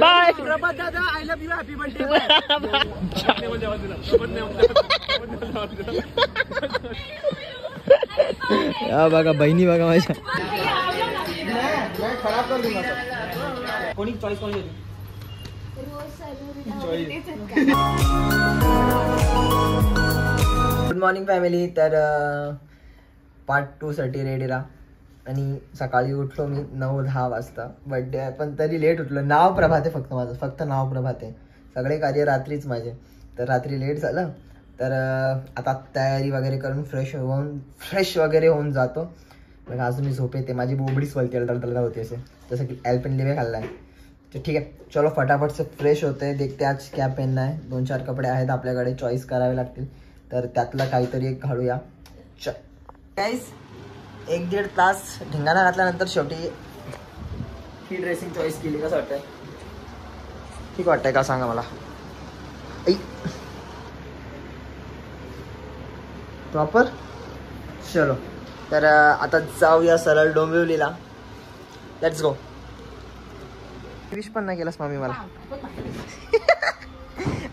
Bye Prabhat दादा, I love you, happy birthday. बघा बहिणी बघा माझ्या. खराब कर दूंगा. कोणी चॉईस कोणी होती? Good morning family. तर पार्ट 2 साठी रेडी राहा. आणि सकाळी उठलो मी 9-10 वाजता. बर्थडे आहे पण तरी लेट उठलो. नाव प्रभात आहे फक्त माझं, फक्त नाव प्रभात आहे. सगळे कार्य रात्रीच माझे. तर रात्री लेट झालं. तर आता तयारी वगैरे करून फ्रेश वगैरे होऊन जातो. मग अजून मी झोप येते. माझी बोबडीच वलती अल्टरला होती असे, जसं की ॲल्पेनलिबे खाल्ला आहे. तर ठीक आहे, चलो फटाफट से फ्रेश होते. देखते आज क्या पहनना है. 2-4 कपडे आहेत आपल्याकडे, चॉईस करावे लागतील. तर त्यातलं काहीतरी एक घालूया. चल गाईज, 1-1.5 तास ढिंगाणा घातल्यानंतर शेवटी ही ड्रेसिंग चॉईस केली. कसं वाटतंय? ठीक वाटतंय का सांगा मला. प्रॉपर. चलो तर आता जाऊया सरळ डोंबिवलीला. Let's go. विश पण नाही केलास मम्मी मला.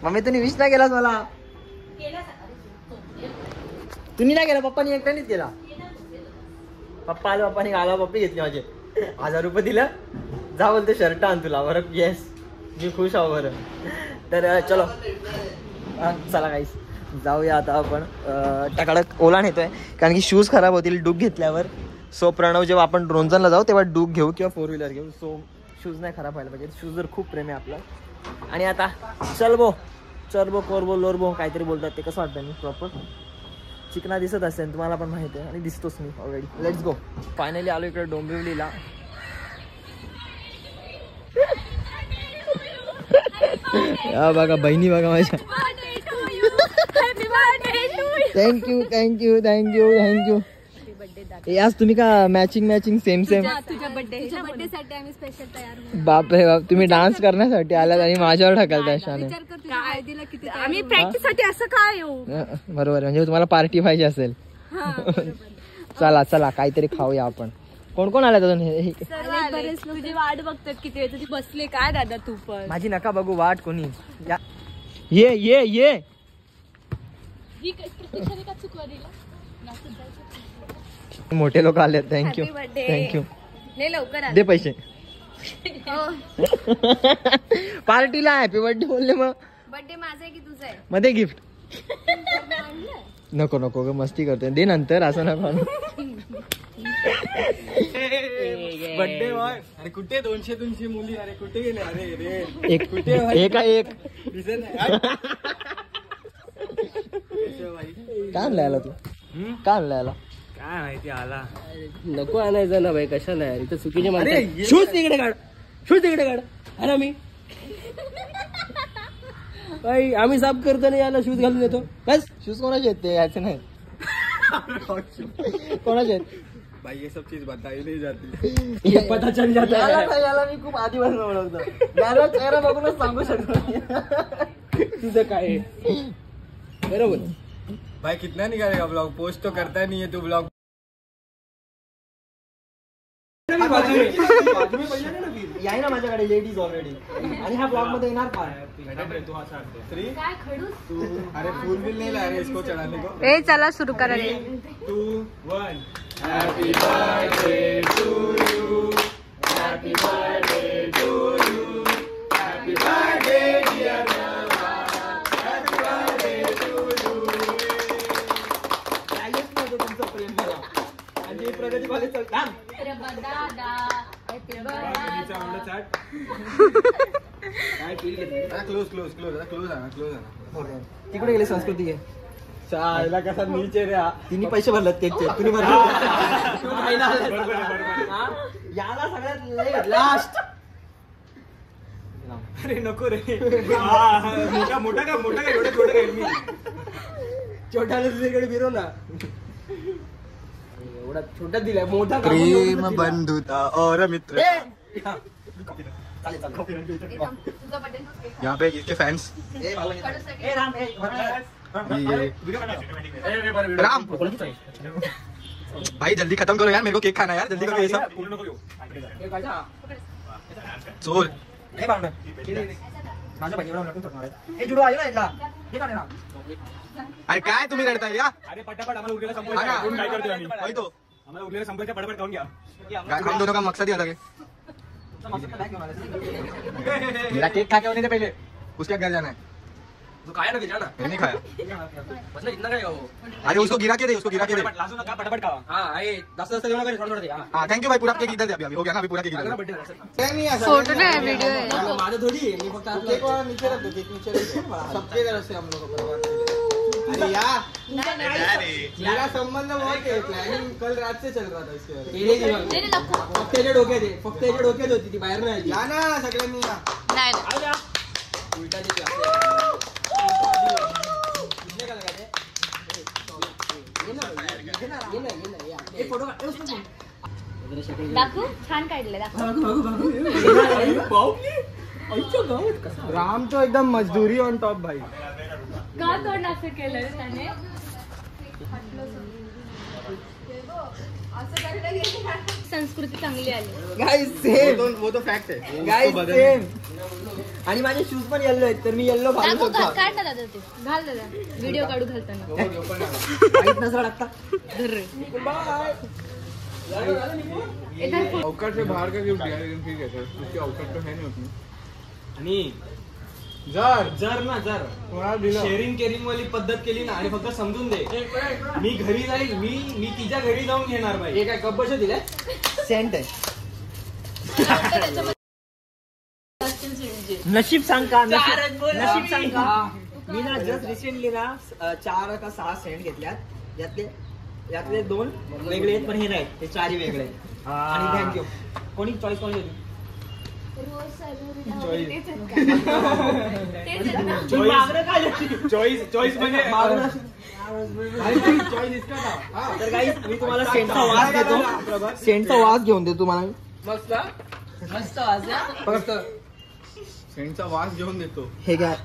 मम्मी तुम्ही विश नाही केलास मला. तुम्ही नाही केला, पप्पानी एकट्यानेच केला. पप्पा आले, पप्पानी आला, पप्पी घेतली माझे. 1000 रुपये दिलं. जा बोलते शर्ट आण तुला. बरं येस, मी खुश आहो. बरं तर चलो चला गाईस, जाऊया आता आपण. टाकडक ओला नेतोय कारण की शूज खराब होतील डूब घेतल्यावर. सो प्रणव, जेव्हा आपण ड्रोनजनला जाऊ तेव्हा डूब घेऊ किंवा 4 व्हीलर घेऊ. सो शूज नाही खराब व्हायला पाहिजे. शूजवर खूप प्रेम आहे आपलं. आणि आता चलबो कोरबो लोरबो काहीतरी बोलतात ते. कसं वाटतं मी प्रॉपर चिकना दिसत असेल तुम्हाला पण माहिती आहे आणि दिसतोच मी ऑलरेडी. Let's go. फायनली आलो इकडे डोंबिवलीला. बघा बहिणी बघा माझ्या. थँक्यू. आज तुम्ही का मॅचिंग सेम तुझ्या बर्थडे साठी आम्ही स्पेशल तयार. बापरे बाप, तुम्ही डान्स करण्यासाठी आलात आणि माझ्यावर ढकलता अशाने. आम्ही प्रॅक्टिस साठी असं काय येऊ. बरोबर, म्हणजे तुम्हाला पार्टी पाहिजे असेल. चला काहीतरी खाऊया आपण. कोण कोण आला अजून? तुझी वाट बघतात किती वेळ. तुझी बसले काय दादा तू पण. माझी नका बघू वाट कोणी. ये मोठे लोक आले. थँक्यू लवकर दे पैसे. पार्टीला हॅपी बर्थडे बोलले. मग बर्थडे माझा आहे की तुझा आहे? मध्ये गिफ्ट नको ग, मस्ती करतोय. दे नंतर, असं नको. Birthday boy. अरे कुठे 200 मुली. अरे कुठे गेले? अरे एक कुठे एक दिसत नाही. काय आणलाय तू? काय आणलाय? काय माहिती आला. नको आणायचं ना भाई, कशाला यार. इथं चुकीचे माणसं. शूज तिकडे काढ. अरे मी भाई आम्ही साफ करतो नाही, याला शूज घालून येतो. बस शूज कोणाचे आहेत ते? याचे नाही. कोणाचे आहेत भाई? ये सब चीज बताई नहीं जाती. ये पता चल जाता है. याला मी खूप आधीपासून ओळखतो. याला चेहरा बघूनच सांगू शकतो तुझं काय. बरोबर भाई. कितना निकालेगा ब्लॉग? पोस्ट तो करता नहीं है तू ब्लॉग. याय ना माझ्याकडे लेडीज ऑलरेडी. आणि ह्या ब्लॉग मध्ये येणार का? अरे फूल बिल नहीं ला रहे इसको चढ़ाने को. ए चला सुरू करा. 2, 1. Happy birthday to you. Happy birthday to you. Happy birthday dear Nava. Happy birthday to you. तुमचं प्रेम झाला. आणि प्रगती कॉलेज चालतं. तिकडे गेले संस्कृती आहे. चायला कसा नीचे रे. तिने पैसे भरलेत केकचे. तुम्ही भरले याला सगळ्यात लास्ट. अरे नको रे. मोठा का एवढं छोटं काय मी. छोट्याला तुझ्याकडे फिरव ना. एवढा छोटा दिलाय. मोठा प्रेम बंधुता और मित्र. चालेल. यहाँ पे इसके फैंस. राम भाई जल्दी खत्म करो यार, मेरे को केक खाना है यार, जल्दी करो ये सब। चोल अरे काय तुम्ही रडताय या? अरे पटापट आम्हाला उरलेला संपवायचं आहे. काय करतोय आम्ही? वही तो आम्हाला उरलेला संपवायचं, पटापट खाऊन घ्या. हम दोनों का मकसद ही अलग है। मेरा केक खा के होने दे पहले, उसके घर जाना है। तू खाया ना बेचारा. मैंने नहीं खाया। मतलब इतना काय हो? अरे उसको गिरा के दे, उसको गिरा के दे। लाजू नका, पटापट खावा. हा आहे जास्त जास्त जेवण करे, थोडं थोडं दे. हा. हाँ थैंक यू भाई, पूरा केक इधर दे अभी, हो गया ना अभी पूरा केक इधर दे। फोटो नाही व्हिडिओ आहे. माझं थोडी आहे, मी फक्त केक वाला नीचे रख दो, केक नीचे रख दो। सबके घर से हम लोग को परवाह नहीं है। अरे यार मेरा संबंध बहुत है, प्लानिंग कल रात से चल रहा था इसके बारे में। फक्त याच्या डोक्यात आहे, फक्त याच्या डोक्यात होती ती, बाहेर नाही. या ना सगळ्यांनी या। नाही उलटा देते. दाखवू छान काढले दाखव. राम तो एकदम मजदूरी ऑन टॉप भाई। का तोंड असं केलं त्याने? संस्कृती चांगली आली. गाइस सेम, वो तो फैक्ट है। Guys same. आणि माझे शूज पण येल्लो आहेत, तर मी येल्लो घालू दाखव शकतो। काढ ना दादा ते. घाल दादा व्हिडिओ काढू घालताना. माहित नसलं आता। धर रे. औकात से बाहर का गिफ्ट दिया, लेकिन ठीक है सर, उसकी औकात तो है नहीं उतनी। आणि जर ना शेअरिंग केअरिंग वाली पद्धत केली ना, आणि फक्त समजून दे, मी घरी जाईल, मी तिच्या घरी जाऊन घेणार बाई. हे काय कब्बश दिले सेंट आहे। नशीब सांग का, नशीब सांग का, मी ना जस्ट रिसेंटली ना 4 का 6 सेंट घेतल्यात, यातले 2 वेगळे आहेत, पण हे नाही, ते 4 वेगळे आहेत. आणि थँक्यू. कोणी चॉईस कोणी होती? चॉईस म्हणजे तर गाईस मी तुम्हाला सेंटचा वास देतो, सेंटचा वास घेऊन देतो तुम्हाला. मस्त वाज सेंटचा वास घेऊन देतो. हे काय,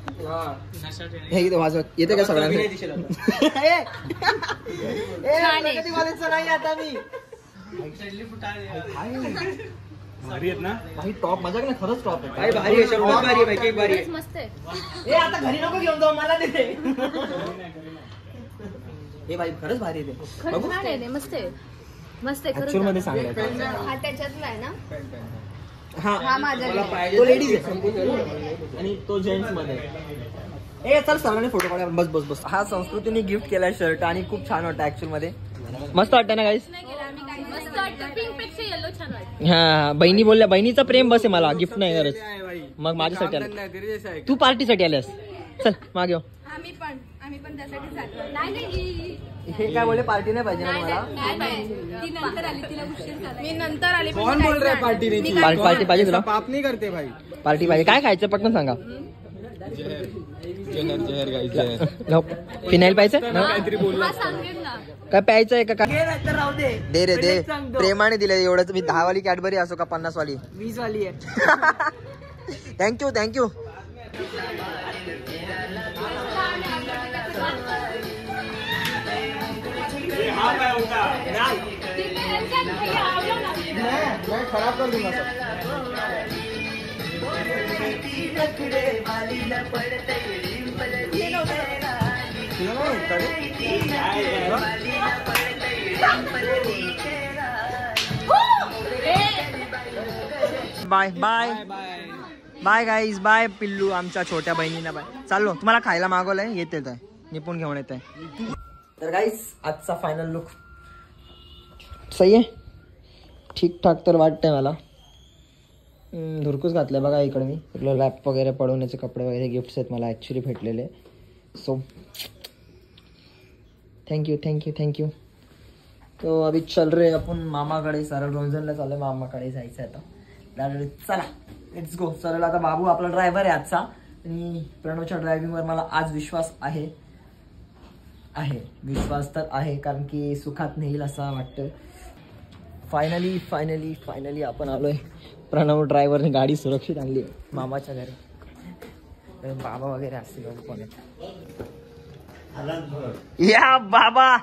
हे किती वाजवत येते का सगळ्यांना? प्रगती कॉलेजचा नाही आता मी. भारी आहेत ना भाई टॉप, मजाक नाही, खरंच टॉप आहे. भाई, भारी आहे, शर्ट भारी आहे, केक भारी आहे. मस्त आहे. ए आता घरी नको घेऊन जाऊ, मला देते. हे भाई खरंच भारी आहे ते. खरंच छान आहे ते, मस्त आहे. मस्त आहे ऍक्च्युअल मध्ये खरंच. सांगायचं हा त्याच्यातला आहे ना. हा हा माझा तो लेडीज आहे आणि तो जेंट्स मध्ये. ए चल सर्वांनी फोटो काढा. बस बस बस. हा संस्कृतीने गिफ्ट केलाय शर्ट, आणि खूप छान वाटतं ऍक्च्युअल मध्ये. मस्त वाटतं ना गाईस? मस्त वाटतं. पिंक पेक्षा येलो छान वाटतं. हा बहिणी बोलल्या, बहिणीचा प्रेम बस आहे मला, गिफ्ट नाही गरज. मग माझ्यासाठी आलं, तू पार्टीसाठी आल्यास. चल मागे हो. आम्ही पण त्यासाठी जातो. नाही हे काय बोलले, पार्टी नाही पाहिजे ना मला. ती नंतर आली, तिला उशीर झाला. मी नंतर आली. कौन बोल रहा है पार्टी नहीं चाहिए? पार्टी पाहिजे तुला? पाप नहीं करते भाई. पार्टी पाहिजे. काय खायचं पटकन सांगा. जहर गाइस, जहर. फिनाईल पाहिजे? हा सांगेन ना. काय प्यायचं आहे का? दे रे दे, प्रेमाने दिले एवढंच. मी 10 वाली कॅडबरी असो का 50 वाली? 20 वाली आहे. Thank you thank you. मैं खराब कर दूंगा सब. Bye bye bye guys, bye पिल्लू, आमच्या छोट्या बहिणीला बाय. चाललो, तुम्हाला खायला मागवलंय, येते निपून घेऊन येत आहे. तर गाईज आजचा फायनल लुक सही आहे, ठीकठाक तर वाटतंय मला. धुरकूस घातलंय बघा इकडे मी. इकडे रॅप वगैरे पडवण्याचे कपडे वगैरे गिफ्ट्स आहेत मला ॲक्च्युली भेटलेले. So thank you thank you thank you. तो अभी चल रहे आपण मामाकडे, सरळ रोंजनला चाललं, मामाकडे जायचं आता. चला लेट्स गो. सरळ आता बाबू आपला ड्रायव्हर आहे आजचा, आणि प्रणवच्या ड्रायव्हिंगवर मला आज विश्वास आहे. विश्वास तर आहे, कारण की सुखात नेईल असं वाटतं. फायनली फायनली फायनली आपण आलोय. प्रणव ड्रायव्हरने गाडी सुरक्षित आणली आहे मामाच्या घरी. बाबा वगैरे असतील कोण. या बाबा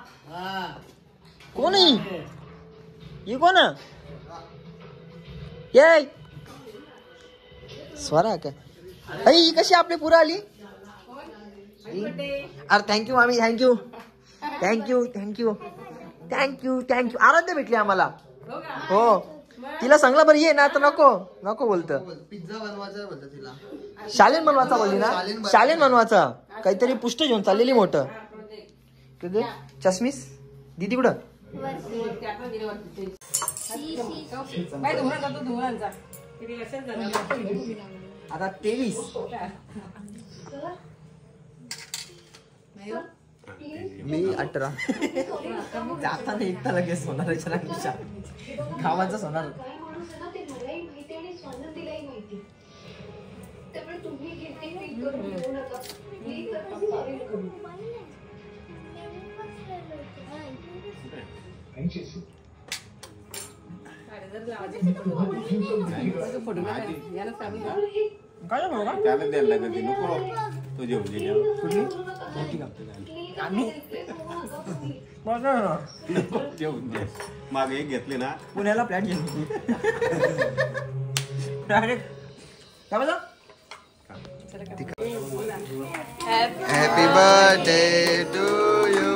कोण आहे ही कोण ये स्वरा का ही कशी आपली पुरा आली अरे थँक्यू मामी thank you thank you thank you thank you thank you आराध्य भेटली आम्हाला हो तिला सांगला बरं ये ना तर नको नको बोलत पिझ्झा बनवायचा बोलत तिला शालेन बनवायचा बोलली ना शालेन बनवायचा काहीतरी पुष्ट घेऊन चाललेली मोठं चष्मीस दीदी कुठं आता 23 मी 18 जाताना एकटा लगेच सोनाराच्या नावाच्या गावाचा सोनार काय त्याला द्यायला लागत नको तो जेवण कुठली जेवून दे मागे एक घेतले ना पुण्याला फ्लॅट घेतली डायरेक्ट काय बोला happy birthday to you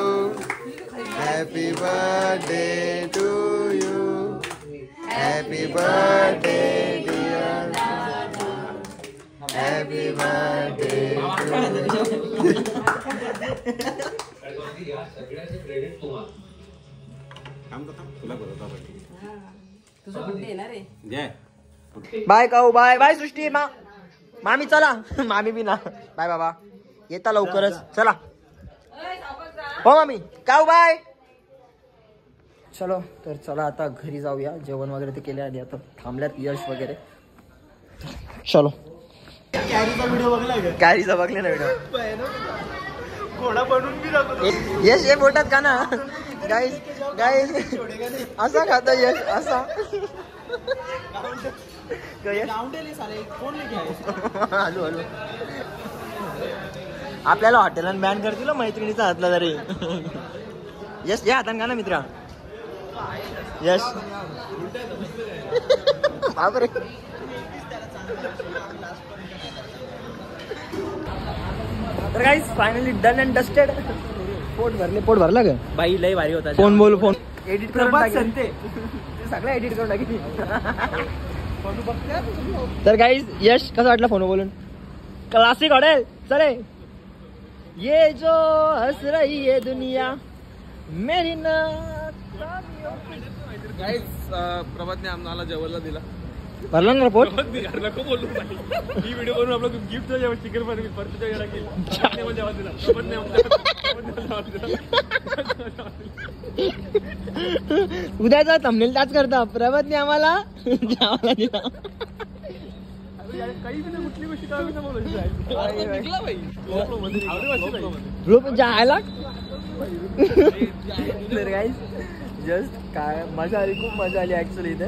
happy birthday to you happy birthday dear happy birthday काम करता तुला बोलवता बाय काऊ बाय बाय सृष्टी मामी चला मामी बी ना बाय बाबा येता लवकरच चला हो मामी काऊ बाय चलो तर चला आता घरी जाऊया जेवण वगैरे ते केले आणि आता थांबल्यात यश वगैरे चलो कॅरीचा बघले ना व्हिडिओ यश हे बोटात का ना गाईज गाईज असा खाता यश असा हॅलो हॅलो आपल्याला हॉटेलात बॅन करतील मैत्रिणीचा हातला तरी यश या हातान का ना मित्रा यश बापरे तर guys finally done and dusted पोट भरला का बाई लय भारी होता फोन बोल फोन एडिट करून टाकते सगळं एडिट करून टाकी तर गाईज यश कसं वाटलं फोन बोलून क्लासिक हॉटेल चले ये जो हंस रही है दुनिया मेरी ना प्रभातने आम्हाला जेवायला दिला भरला ना रिपोर्ट नको बोलू ही व्हिडिओ बनवून आपलं गिफ्ट चिकन पण परत जेवण दिला उद्याचा थंबनेल त्याच करता प्रभातने आम्हाला जेवायला दिला काही कुठली गोष्टी ग्रुप जायला जस्ट काय मजा आली खूप मजा आली ऍक्च्युअली इथे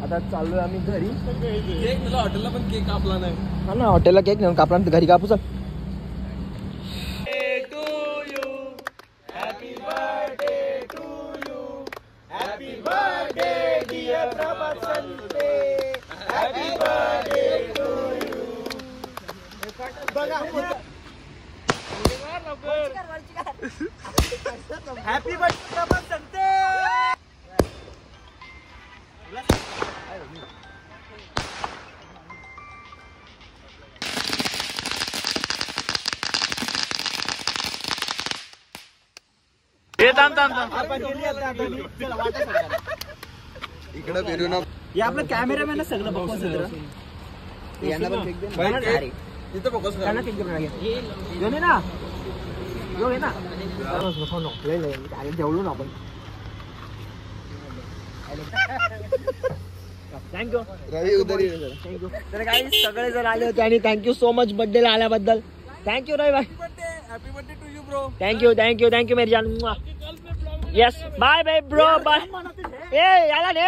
आता चाललोय आम्ही घरी केक हॉटेलला पण केक कापला नाही हा ना हॉटेलला केक नेऊन कापला घरी कापू चल हॅपी बर्थडे प्रभात संते इकडे फिरू ना हे आपलं कॅमेरामॅन सगळं बघू सगळं यांना पण फेक दे इथं फोकस कर ना केक घेऊन ये ना घेऊन ये ना जेवलो ना आपण थँक्यू रवी उदरी थँक्यू तर काही सगळे जण आले होते आणि थँक्यू सो मच बर्थडे ला आल्याबद्दल थँक्यू रवी भाई happy birthday to you bro thank you मेरी जान yes bye bye bro bye ए याला ने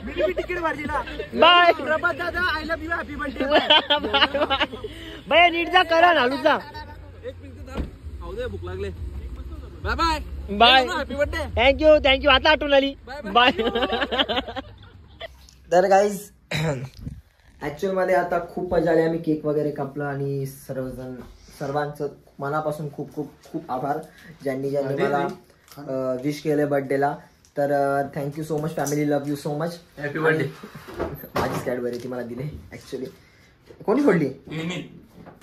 तिकीट भरली ना. बाय प्रभात दादा I love you happy birthday. Bye नीट जा करा ना जा. एक मिनिट थांब. दे भूक लागले. Bye bye bye happy birthday. Thank you आता आठवण आली. बाय. तर गाईज ऍक्च्युअल मध्ये आता खूप मजा आली. आम्ही केक वगैरे कापला आणि सर्वांचं मनापासून खूप खूप खूप आभार ज्यांनी मला विश केले बर्थडेला. तर thank you so much family, love you so much. Happy birthday. माझीच कॅडबरी ती मला दिली ऍक्च्युली. कोणी फोडली?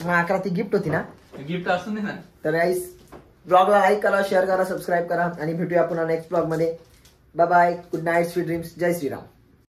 मग 11 ती गिफ्ट होती ना. गिफ्ट असून ना. तर गाईज ब्लॉगला लाईक करा, शेअर करा, सबस्क्राईब करा आणि भेटूया पुन्हा नेक्स्ट ब्लॉग मध्ये. Bye bye, good night, sweet dreams, जय श्रीराम.